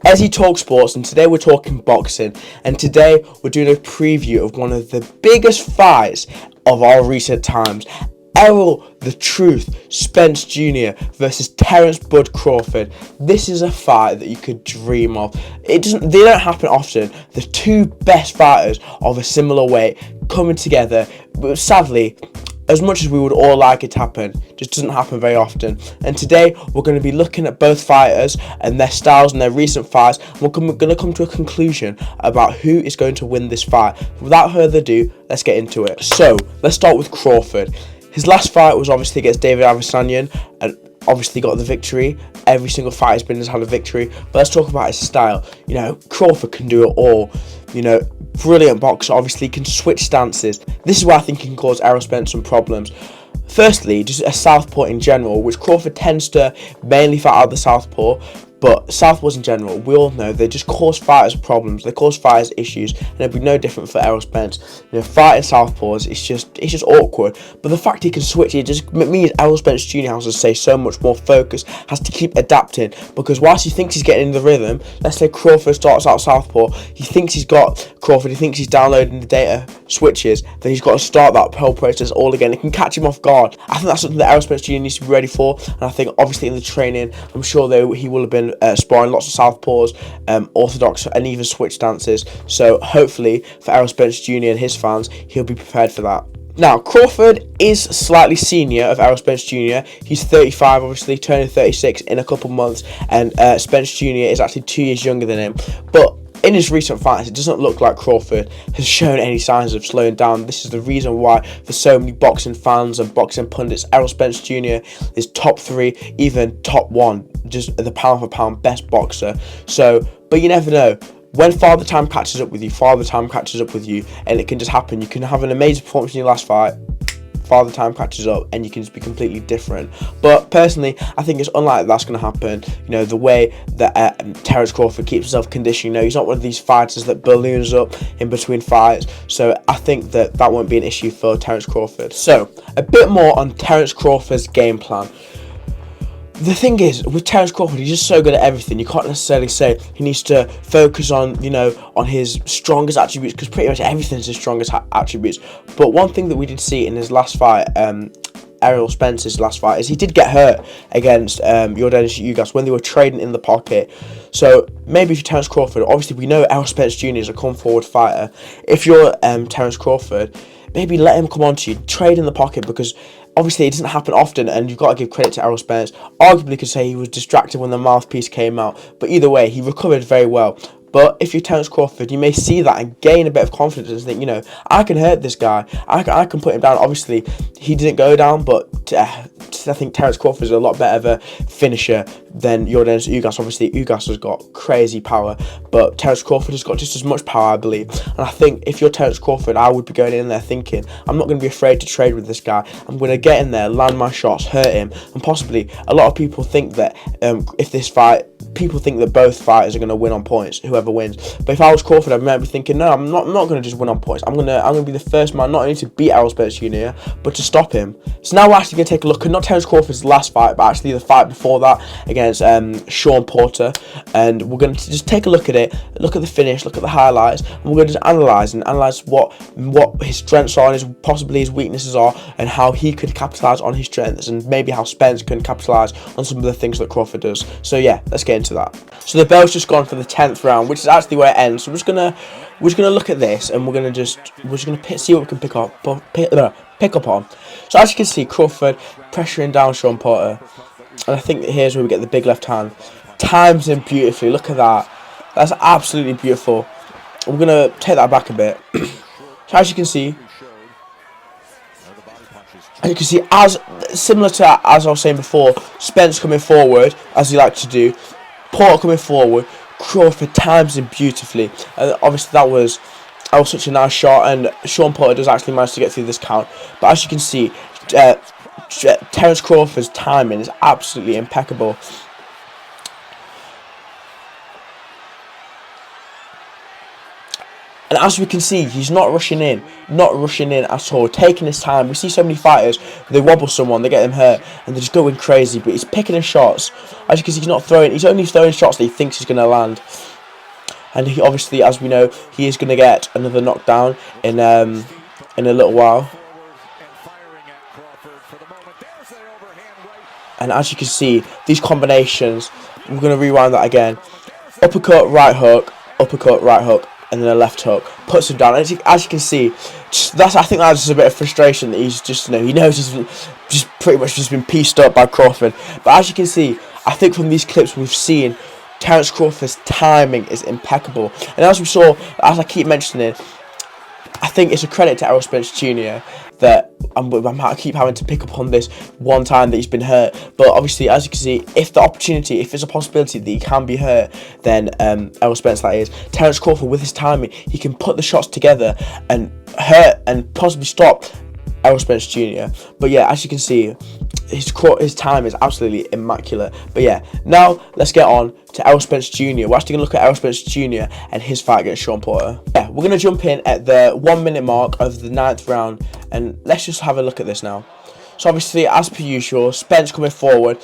Ezzy Talk Sports, and today we're talking boxing, and today we're doing a preview of one of the biggest fights of our recent times. Errol the Truth Spence Jr. versus Terrence Bud Crawford. This is a fight that you could dream of. They don't happen often. The two best fighters of a similar weight coming together, but sadly, as much as we would all like it to happen, just doesn't happen very often. And today we're going to be looking at both fighters and their styles and their recent fights. We're going to come to a conclusion about who is going to win this fight. Without further ado, let's get into it. So let's start with Crawford. His last fight was obviously against David Avasanian, and obviously got the victory. Every single fight has had a victory. But let's talk about his style. You know, Crawford can do it all. You know, brilliant boxer. Obviously, can switch stances. This is where I think he can cause Errol Spence some problems. Firstly, just a southpaw in general, which Crawford tends to mainly fight out of the southpaw. But southpaws in general, we all know they just cause fighters problems. They cause fighters issues, and it'd be no different for Errol Spence. You know, fighting southpaws, it's just awkward. But the fact he can switch, it just means Errol Spence Jr. has to stay so much more focused, has to keep adapting. Because whilst he thinks he's getting in the rhythm, let's say Crawford starts out southpaw, he thinks he's got Crawford, he thinks he's downloading the data switches, then he's got to start that whole process all again. It can catch him off guard. I think that's something that Errol Spence Jr. needs to be ready for, and I think obviously in the training, I'm sure he will have been sparring lots of southpaws, orthodox, and even switch stances. So hopefully for Errol Spence Jr. and his fans, he'll be prepared for that. Now, Crawford is slightly senior of Errol Spence Jr. He's 35, obviously, turning 36 in a couple months, and Spence Jr. is actually 2 years younger than him. But in his recent fights, it doesn't look like Crawford has shown any signs of slowing down. This is the reason why, for so many boxing fans and boxing pundits, Errol Spence Jr. is top 3, even top 1, just the pound for pound best boxer. So, but you never know. When Father Time catches up with you, and it can just happen. You can have an amazing performance in your last fight, Father Time catches up, and you can just be completely different. But personally, I think it's unlikely that's going to happen. You know, the way that Terrence Crawford keeps himself conditioned, you know, he's not one of these fighters that balloons up in between fights. So I think that won't be an issue for Terrence Crawford. So a bit more on Terrence Crawford's game plan. The thing is, with Terrence Crawford, he's just so good at everything. You can't necessarily say he needs to focus on, you know, on his strongest attributes, because pretty much everything's his strongest attributes. But one thing that we did see in his last fight, Errol Spence's last fight, is he did get hurt against Yordenis Ugas when they were trading in the pocket. So maybe if you're Terrence Crawford, obviously we know Errol Spence Jr. is a come forward fighter. If you're Terrence Crawford, maybe let him come on to you, trade in the pocket, because obviously it doesn't happen often, and you've got to give credit to Errol Spence. Arguably could say he was distracted when the mouthpiece came out, but either way, he recovered very well. But if you're Terrence Crawford, you may see that and gain a bit of confidence and think, you know, I can hurt this guy. I can put him down. Obviously, he didn't go down, but I think Terrence Crawford is a lot better of a finisher than Yordenis Ugas. Obviously, Ugas has got crazy power, but Terrence Crawford has got just as much power, I believe. And I think if you're Terrence Crawford, I would be going in there thinking, I'm not going to be afraid to trade with this guy. I'm going to get in there, land my shots, hurt him, and possibly a lot of people think that if this fight, people think that both fighters are going to win on points, whoever wins. But if I was Crawford, I might be thinking, no, I'm not going to just win on points. I'm going to be the first man not only to beat Errol Spence Jr., but to stop him. So now we're actually going to take a look at not Terrence Crawford's last fight, but actually the fight before that against Sean Porter. And we're going to just take a look at it, look at the finish, look at the highlights, and we're going to just analyse what his strengths are and possibly his weaknesses are, and how he could capitalise on his strengths, and maybe how Spence can capitalise on some of the things that Crawford does. So yeah, let's get into that. So the bell's just gone for the 10th round, which is actually where it ends. So we're just gonna look at this, and we're just gonna see what we can pick up on. So as you can see, Crawford pressuring down Sean Porter, and I think here's where we get the big left hand. Times him beautifully. Look at that. That's absolutely beautiful. We're gonna take that back a bit. So as you can see, as similar to as I was saying before, Spence coming forward as he likes to do, Porter coming forward, Crawford times him beautifully. Obviously that was such a nice shot, and Sean Porter does actually manage to get through this count. But as you can see, Terrence Crawford's timing is absolutely impeccable. And as we can see, he's not rushing in at all, taking his time. We see so many fighters, they wobble someone, they get them hurt, and they're just going crazy, but he's picking his shots. As you can see, he's only throwing shots that he thinks he's going to land. And he obviously, as we know, he is going to get another knockdown in a little while. And as you can see, these combinations, we're going to rewind that again. Uppercut, right hook, and then a left hook. Puts him down. As you can see, I think that's just a bit of frustration that he's just, he knows he's just pretty much just been pieced up by Crawford. But as you can see, I think from these clips we've seen, Terrence Crawford's timing is impeccable. And as we saw, as I keep mentioning, I think it's a credit to Errol Spence Jr. that I keep having to pick up on this one time that he's been hurt. But obviously, as you can see, if there's a possibility that he can be hurt, then Errol Spence, that is, Terrence Crawford, with his timing, he can put the shots together and hurt and possibly stop Errol Spence Jr. But yeah, as you can see, his time is absolutely immaculate. But yeah, now let's get on to Errol Spence Jr. We're actually going to look at Errol Spence Jr. and his fight against Shawn Porter. Yeah, we're going to jump in at the 1 minute mark of the 9th round, and let's just have a look at this now. So obviously, as per usual, Spence coming forward,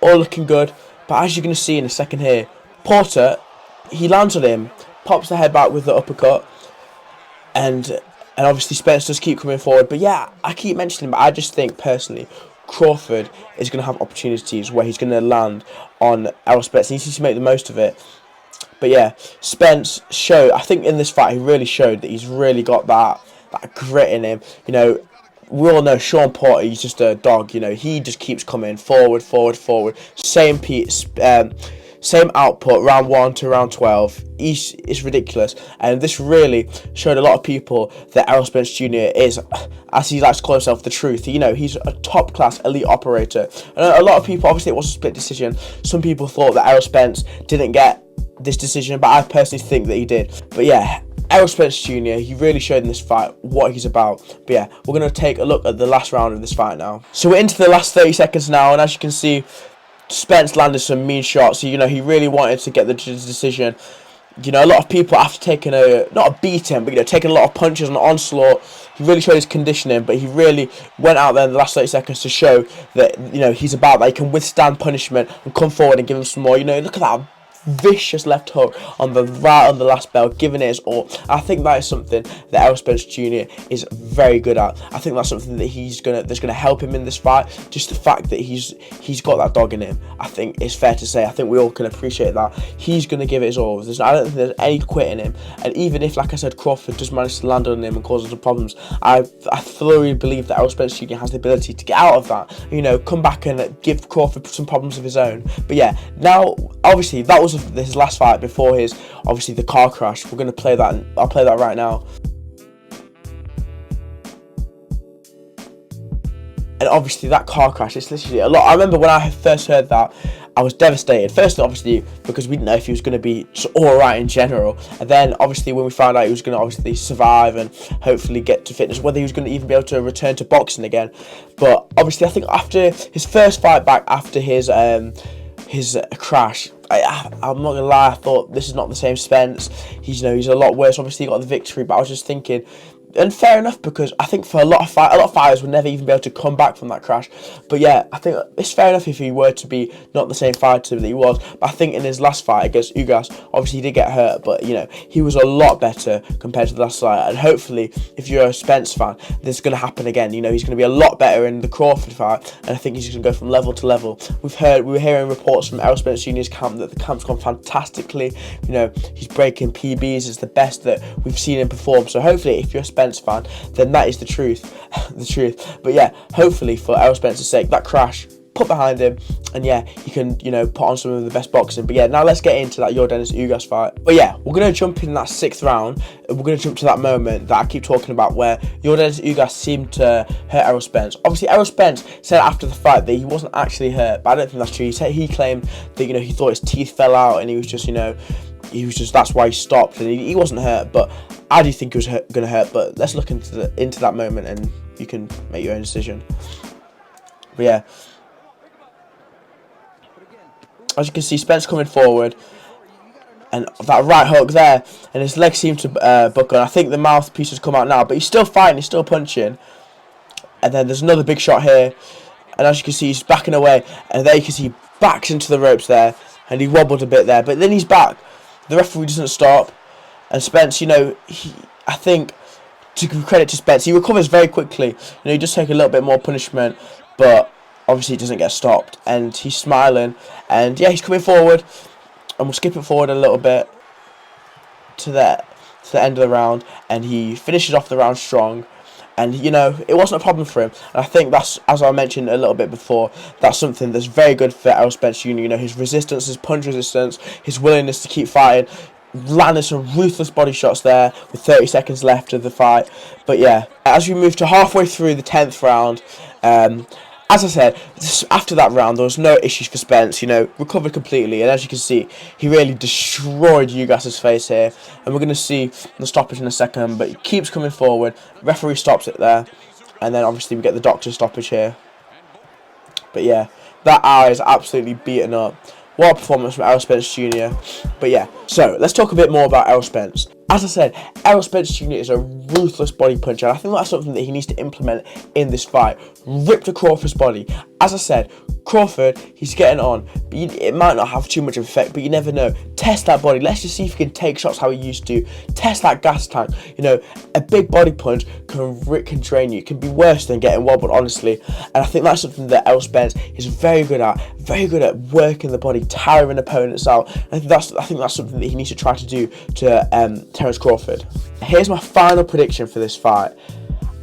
all looking good. But as you're going to see in a second here, Porter, he lands on him, pops the head back with the uppercut, and obviously Spence does keep coming forward. But yeah, I keep mentioning, but I just think personally, Crawford is going to have opportunities where he's going to land on Errol Spence. He needs to make the most of it. But yeah, Spence showed, I think in this fight, he really showed that he's really got that grit in him. We all know Shawn Porter, he's just a dog. He just keeps coming forward. Same output, round 1 to round 12. It's ridiculous. And this really showed a lot of people that Errol Spence Jr. is, as he likes to call himself, the truth. He's a top-class elite operator. And a lot of people, obviously it was a split decision. Some people thought that Errol Spence didn't get this decision, but I personally think that he did. But yeah, Errol Spence Jr., he really showed in this fight what he's about. But yeah, we're going to take a look at the last round of this fight now. So we're into the last 30 seconds now, and as you can see, Spence landed some mean shots. He really wanted to get the decision. A lot of people, after taking not a beating, but taking a lot of punches and onslaught, he really showed his conditioning. But he really went out there in the last 30 seconds to show that he's about that. He can withstand punishment and come forward and give him some more. Look at that vicious left hook on the last bell, giving it his all. I think that is something that Errol Spence Jr. is very good at. I think that's something that that's gonna help him in this fight. Just the fact that he's got that dog in him, I think it's fair to say. I think we all can appreciate that. He's gonna give it his all. I don't think there's any quit in him. And even if, like I said, Crawford just managed to land on him and cause some problems, I thoroughly believe that Errol Spence Jr. has the ability to get out of that. Come back and give Crawford some problems of his own. But yeah, now obviously that was his last fight before the car crash. We're going to play that, and I'll play that right now. And obviously that car crash, it's literally a lot. I remember when I first heard that, I was devastated. First, obviously, because we didn't know if he was going to be alright in general. And then, obviously, when we found out he was going to obviously survive and hopefully get to fitness, whether he was going to even be able to return to boxing again. But obviously, I think after his first fight back, after his crash, I'm not gonna lie, I thought this is not the same Spence. He's a lot worse. Obviously he got the victory, but I was just thinking, and fair enough, because I think for a lot of fighters would never even be able to come back from that crash. But yeah, I think it's fair enough if he were to be not the same fighter that he was. But I think in his last fight against Ugas, obviously he did get hurt, but he was a lot better compared to the last fight. And hopefully, if you're a Spence fan, this is going to happen again. He's going to be a lot better in the Crawford fight, and I think he's going to go from level to level. We were hearing reports from Errol Spence Jr.'s camp that the camp's gone fantastically. He's breaking PBs. It's the best that we've seen him perform. So hopefully, if you're a Spence fan, then that is the truth. But yeah, hopefully for Errol Spence's sake, that crash put behind him, and yeah, he can put on some of the best boxing. But yeah, now let's get into that Yordenis Ugas fight. But yeah, we're gonna jump in that 6th round, and we're gonna jump to that moment that I keep talking about where Yordenis Ugas seemed to hurt Errol Spence. Obviously, Errol Spence said after the fight that he wasn't actually hurt, but I don't think that's true. He claimed that he thought his teeth fell out, and he was just that's why he stopped, and he wasn't hurt. But I do think he was going to hurt. But let's look into that moment, and you can make your own decision. But yeah, as you can see, Spence coming forward, and that right hook there, and his legs seem to buckle. I think the mouthpiece has come out now, but he's still fighting, he's still punching. And then there's another big shot here, and as you can see, he's backing away, and there you can see he backs into the ropes there, and he wobbled a bit there, but then he's back. The referee doesn't stop, and Spence, I think, to give credit to Spence, he recovers very quickly. He just take a little bit more punishment, but obviously it doesn't get stopped, and he's smiling, and yeah, he's coming forward, and we'll skip it forward a little bit to the end of the round, and he finishes off the round strong. And, it wasn't a problem for him. And I think that's, as I mentioned a little bit before, that's something that's very good for Errol Spence Jr. His resistance, his punch resistance, his willingness to keep fighting, landed some ruthless body shots there with 30 seconds left of the fight. But yeah, as we move to halfway through the 10th round, as I said, after that round, there was no issues for Spence, recovered completely. And as you can see, he really destroyed Ugas's face here. And we're going to see the stoppage in a second, but he keeps coming forward. Referee stops it there. And then obviously we get the doctor stoppage here. But yeah, that eye is absolutely beaten up. What a performance from Errol Spence Jr. But yeah, so let's talk a bit more about Errol Spence. As I said, Errol Spence Jr. is a ruthless body puncher. I think that's something that he needs to implement in this fight. Rip to Crawford's body. As I said, Crawford, he's getting on, but it might not have too much of an effect, but you never know. Test that body. Let's just see if he can take shots how he used to. Test that gas tank. A big body punch can drain you. It can be worse than getting wobbled, honestly. And I think that's something that Errol Spence is very good at. Very good at working the body, tiring opponents out. I think that's something that he needs to try to do to Terrence Crawford. Here's my final prediction for this fight.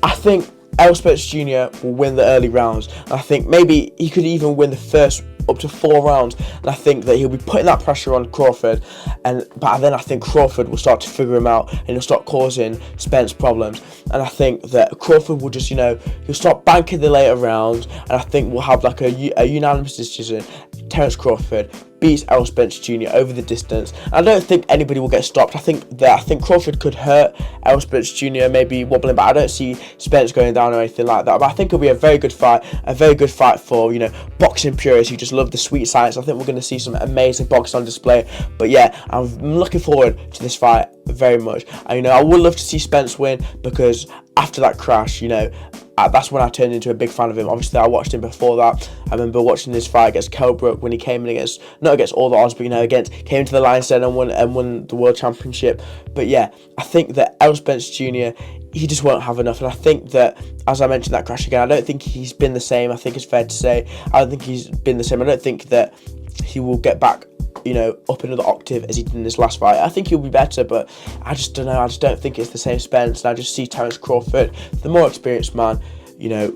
I think Errol Spence Jr. will win the early rounds. And I think maybe he could even win the first up to 4 rounds. And I think that he'll be putting that pressure on Crawford. But then I think Crawford will start to figure him out, and he'll start causing Spence problems. And I think that Crawford will just, he'll start banking the later rounds. And I think we'll have like a unanimous decision. Terrence Crawford beats Errol Spence Jr. over the distance. I don't think anybody will get stopped. I think Crawford could hurt Errol Spence Jr. maybe wobbling, but I don't see Spence going down or anything like that. But I think it'll be a very good fight for boxing purists who just love the sweet science. I think we're going to see some amazing boxing on display. But yeah, I'm looking forward to this fight very much. And I would love to see Spence win, because after that crash, that's when I turned into a big fan of him. Obviously, I watched him before that. I remember watching this fight against Kelbrook when he came in not against all the odds, but came into the Lions Den and won the World Championship. But yeah, I think that Errol Spence Jr., he just won't have enough. And I think that, as I mentioned that crash again, I don't think he's been the same. I think it's fair to say. I don't think he's been the same. I don't think that he will get back up another octave as he did in his last fight. I think he'll be better, but I just don't know. I just don't think it's the same Spence, and I just see Terrence Crawford, the more experienced man,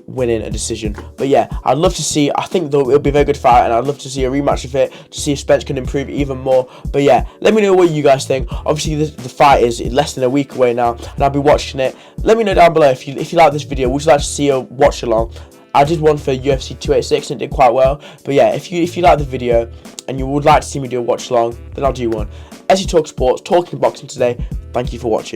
winning a decision. But yeah, I'd love to see, I think it'll be a very good fight, and I'd love to see a rematch of it, to see if Spence can improve even more. But yeah, let me know what you guys think. Obviously, the fight is less than a week away now, and I'll be watching it. Let me know down below if you like this video. Would you like to see a watch along? I did one for UFC 286 and it did quite well. But yeah, if you like the video and you would like to see me do a watch along, then I'll do one. As you talk sports, talking boxing today, thank you for watching.